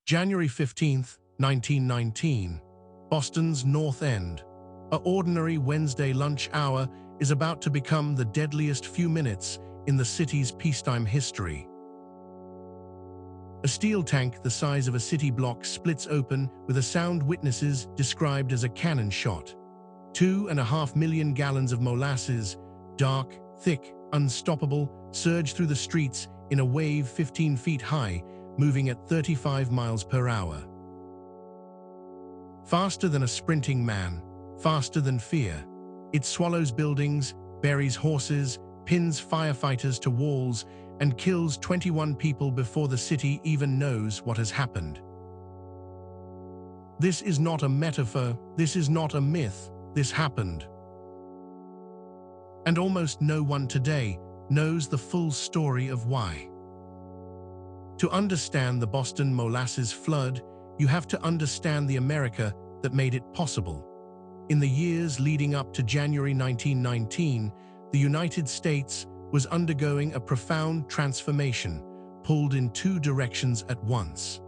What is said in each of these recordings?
January 15, 1919, Boston's North End. An ordinary Wednesday lunch hour is about to become the deadliest few minutes in the city's peacetime history. A steel tank the size of a city block splits open with a sound witnesses described as a cannon shot. 2.5 million gallons of molasses, dark, thick, unstoppable, surge through the streets in a wave 15 feet high, moving at 35 miles per hour. Faster than a sprinting man, faster than fear. It swallows buildings, buries horses, pins firefighters to walls, and kills 21 people before the city even knows what has happened. This is not a metaphor, this is not a myth, this happened. And almost no one today knows the full story of why. To understand the Boston Molasses Flood, you have to understand the America that made it possible. In the years leading up to January 1919, the United States was undergoing a profound transformation, pulled in two directions at once.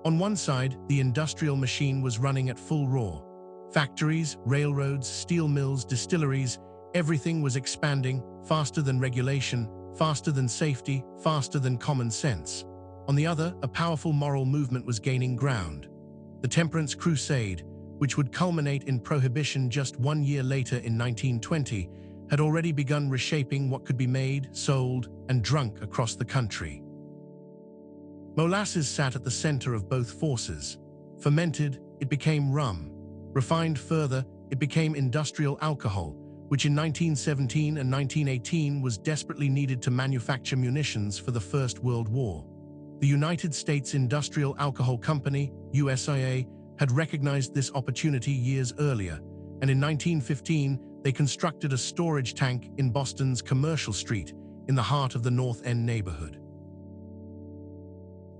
On one side, the industrial machine was running at full roar. Factories, railroads, steel mills, distilleries, everything was expanding faster than regulation, faster than safety, faster than common sense. On the other, a powerful moral movement was gaining ground. The Temperance Crusade, which would culminate in prohibition just 1 year later in 1920, had already begun reshaping what could be made, sold, and drunk across the country. Molasses sat at the center of both forces. Fermented, it became rum. Refined further, it became industrial alcohol, which in 1917 and 1918 was desperately needed to manufacture munitions for the First World War. The United States Industrial Alcohol Company, USIA, had recognized this opportunity years earlier, and in 1915 they constructed a storage tank in Boston's Commercial Street, in the heart of the North End neighborhood.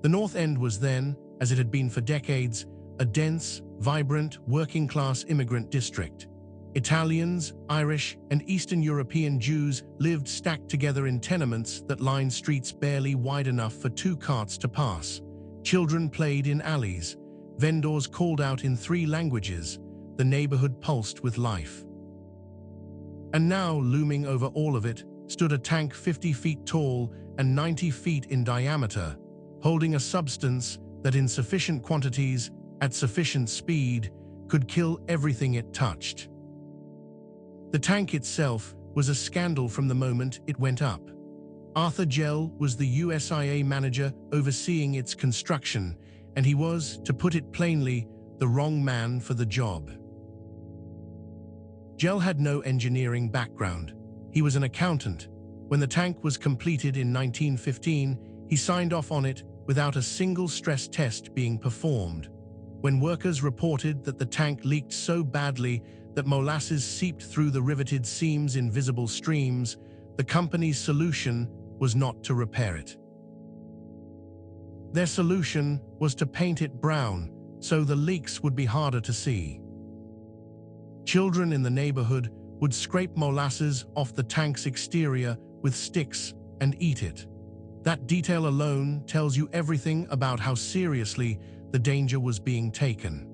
The North End was then, as it had been for decades, a dense, vibrant, working-class immigrant district. Italians, Irish, and Eastern European Jews lived stacked together in tenements that lined streets barely wide enough for 2 carts to pass. Children played in alleys. Vendors called out in 3 languages. The neighborhood pulsed with life. And now, looming over all of it, stood a tank 50 feet tall and 90 feet in diameter, holding a substance that in sufficient quantities, at sufficient speed, could kill everything it touched. The tank itself was a scandal from the moment it went up. Arthur Gell was the USIA manager overseeing its construction, and he was, to put it plainly, the wrong man for the job. Gell had no engineering background. He was an accountant. When the tank was completed in 1915, he signed off on it without a single stress test being performed. When workers reported that the tank leaked so badly that molasses seeped through the riveted seams in visible streams, the company's solution was not to repair it. Their solution was to paint it brown, so the leaks would be harder to see. Children in the neighborhood would scrape molasses off the tank's exterior with sticks and eat it. That detail alone tells you everything about how seriously the danger was being taken.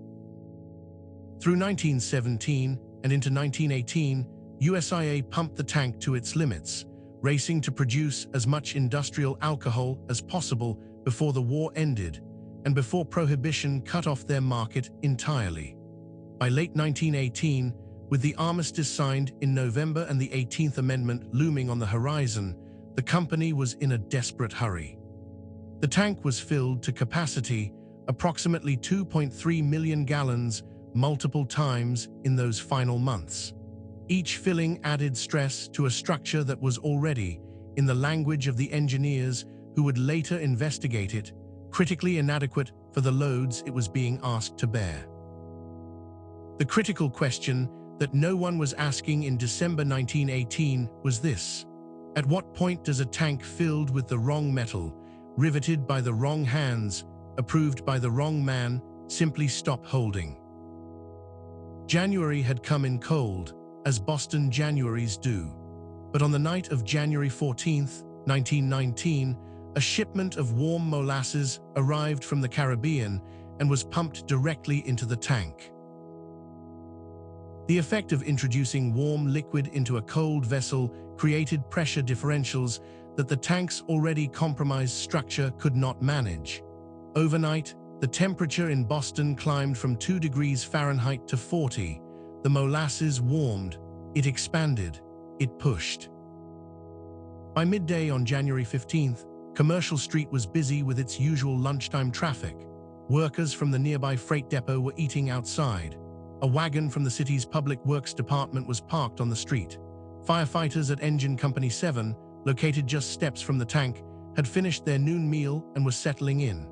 Through 1917 and into 1918, USIA pumped the tank to its limits, racing to produce as much industrial alcohol as possible before the war ended and before prohibition cut off their market entirely. By late 1918, with the armistice signed in November and the 18th Amendment looming on the horizon, the company was in a desperate hurry. The tank was filled to capacity, approximately 2.3 million gallons, multiple times in those final months. Each filling added stress to a structure that was already, in the language of the engineers who would later investigate it, critically inadequate for the loads it was being asked to bear. The critical question that no one was asking in December 1918 was this: at what point does a tank filled with the wrong metal, riveted by the wrong hands, approved by the wrong man, simply stop holding? January had come in cold, as Boston Januaries do. But on the night of January 14th, 1919, A shipment of warm molasses arrived from the Caribbean and was pumped directly into the tank. The effect of introducing warm liquid into a cold vessel created pressure differentials that the tank's already compromised structure could not manage. Overnight, the temperature in Boston climbed from 2 degrees Fahrenheit to 40. The molasses warmed, it expanded, it pushed. By midday on January 15th, Commercial Street was busy with its usual lunchtime traffic. Workers from the nearby freight depot were eating outside. A wagon from the city's Public Works Department was parked on the street. Firefighters at Engine Company 7, located just steps from the tank, had finished their noon meal and were settling in.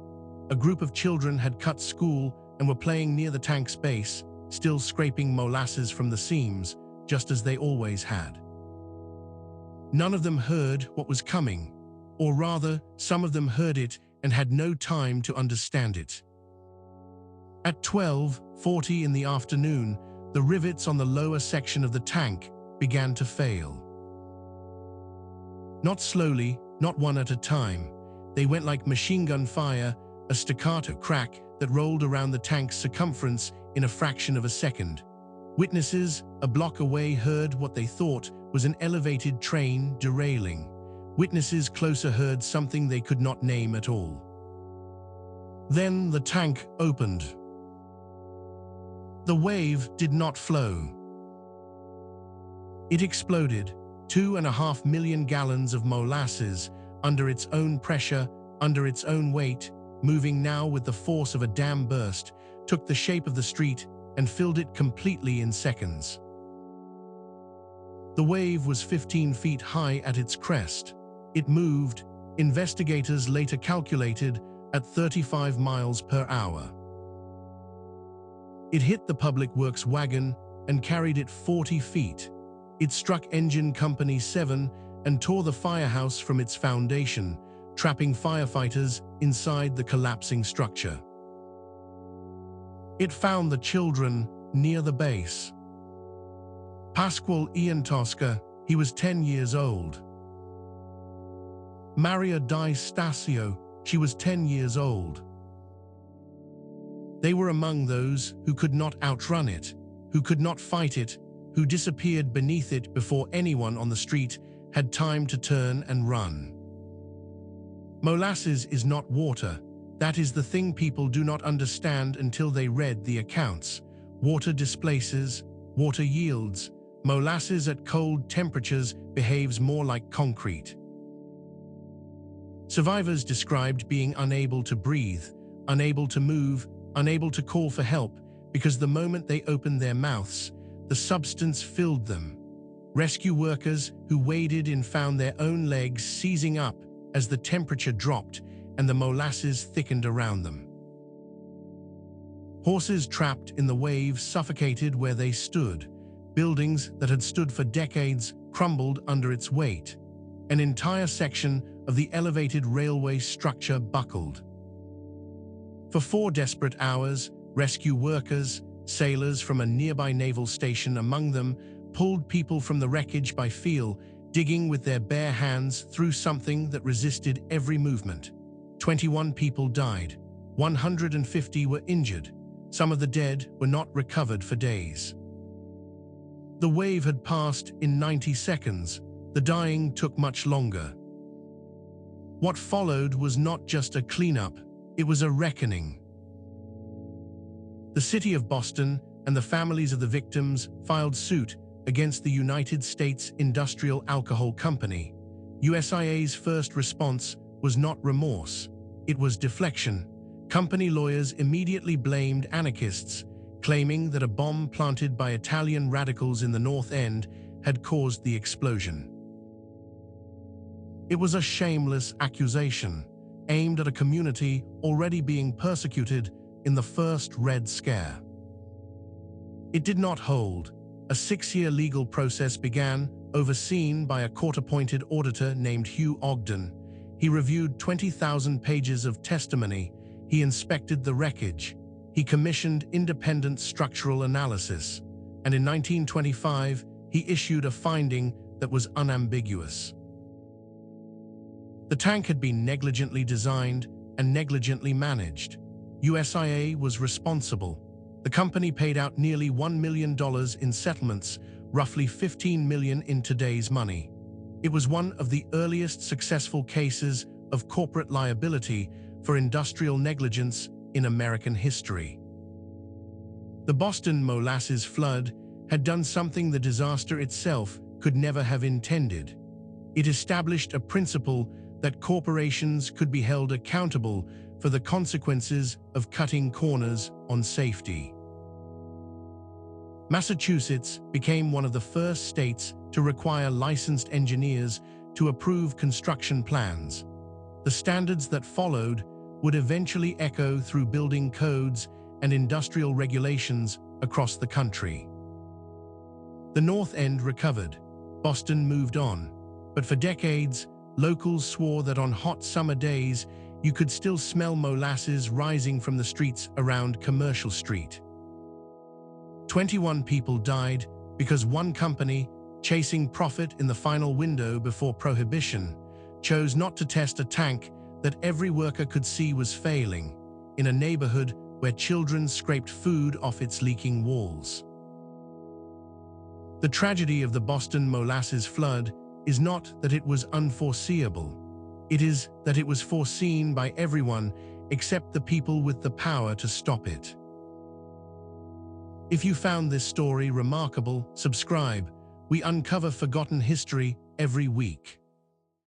A group of children had cut school and were playing near the tank's base, still scraping molasses from the seams, just as they always had. None of them heard what was coming, or rather, some of them heard it and had no time to understand it. At 12:40 in the afternoon, the rivets on the lower section of the tank began to fail. Not slowly, not one at a time. They went like machine gun fire, a staccato crack that rolled around the tank's circumference in a fraction of a second. Witnesses a block away heard what they thought was an elevated train derailing. Witnesses closer heard something they could not name at all. Then the tank opened. The wave did not flow. It exploded, 2.5 million gallons of molasses, under its own pressure, under its own weight, moving now with the force of a dam burst, took the shape of the street and filled it completely in seconds. The wave was 15 feet high at its crest. It moved, investigators later calculated, at 35 miles per hour. It hit the Public Works wagon and carried it 40 feet. It struck Engine Company 7 and tore the firehouse from its foundation, trapping firefighters inside the collapsing structure. It found the children near the base. Pascual Ian Tosca, he was 10 years old. Maria Di Stasio, she was 10 years old. They were among those who could not outrun it, who could not fight it, who disappeared beneath it before anyone on the street had time to turn and run. Molasses is not water. That is the thing people do not understand until they read the accounts. Water displaces, water yields. Molasses at cold temperatures behaves more like concrete. Survivors described being unable to breathe, unable to move, unable to call for help, because the moment they opened their mouths, the substance filled them. Rescue workers who waded in found their own legs seizing up as the temperature dropped and the molasses thickened around them. Horses trapped in the waves suffocated where they stood. Buildings that had stood for decades crumbled under its weight. An entire section of the elevated railway structure buckled. For 4 desperate hours, rescue workers, sailors from a nearby naval station among them, pulled people from the wreckage by feel, digging with their bare hands through something that resisted every movement. 21 people died. 150 were injured. Some of the dead were not recovered for days. The wave had passed in 90 seconds. The dying took much longer. What followed was not just a cleanup, it was a reckoning. The city of Boston and the families of the victims filed suit against the United States Industrial Alcohol Company. USIA's first response was not remorse, it was deflection. Company lawyers immediately blamed anarchists, claiming that a bomb planted by Italian radicals in the North End had caused the explosion. It was a shameless accusation, aimed at a community already being persecuted in the first Red Scare. It did not hold. A 6-year legal process began, overseen by a court-appointed auditor named Hugh Ogden. He reviewed 20,000 pages of testimony. He inspected the wreckage. He commissioned independent structural analysis. And in 1925, he issued a finding that was unambiguous. The tank had been negligently designed and negligently managed. USIA was responsible. The company paid out nearly $1 million in settlements, roughly $15 million in today's money. It was one of the earliest successful cases of corporate liability for industrial negligence in American history. The Boston Molasses Flood had done something the disaster itself could never have intended. It established a principle that corporations could be held accountable for the consequences of cutting corners on safety. Massachusetts became one of the first states to require licensed engineers to approve construction plans. The standards that followed would eventually echo through building codes and industrial regulations across the country. The North End recovered. Boston moved on. But for decades, locals swore that on hot summer days, you could still smell molasses rising from the streets around Commercial Street. 21 people died because one company, chasing profit in the final window before prohibition, chose not to test a tank that every worker could see was failing, in a neighborhood where children scraped food off its leaking walls. The tragedy of the Boston Molasses Flood is not that it was unforeseeable. It is that it was foreseen by everyone except the people with the power to stop it. If you found this story remarkable, subscribe. We uncover forgotten history every week.